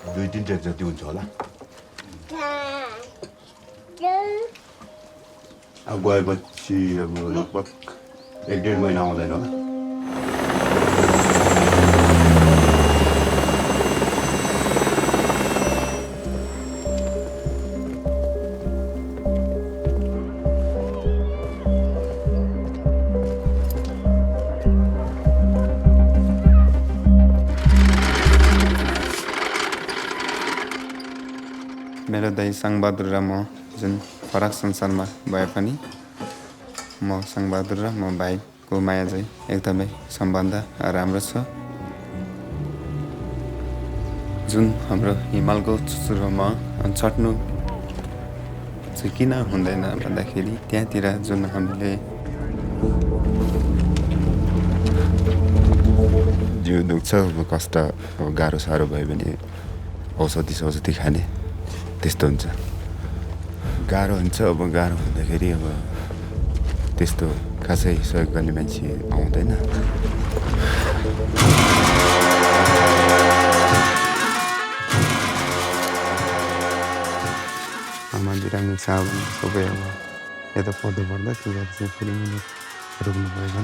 2-3 trek जति हुन्छ होला। अब गएपछि अब लगभग 1-1.5 महिना आउँदैन होला। मेरो दाइ सङ्घबहादुर र म जुन फरक संसारमा भए पनि म सङ्घबहादुर र म भाइको माया चाहिँ एकदमै सम्बन्ध राम्रो छ। जुन हाम्रो हिमालको चुचुरोमा चढ्नु चाहिँ किन हुँदैन भन्दाखेरि त्यहाँतिर जुन हामीले जिउ दुख्छ, अब कष्ट, अब गाह्रो साह्रो भयो भने औषधि खाने त्यस्तो हुन्छ। गाह्रो हुन्छ, अब गाह्रो हुँदाखेरि अब त्यस्तो खासै सहयोग गर्ने मान्छे आउँदैन। आमा बिरामी छ भने सबै अब यता पढ्दै पढ्दा सुगर चाहिँ फेरि मैले रोक्नु भयो भने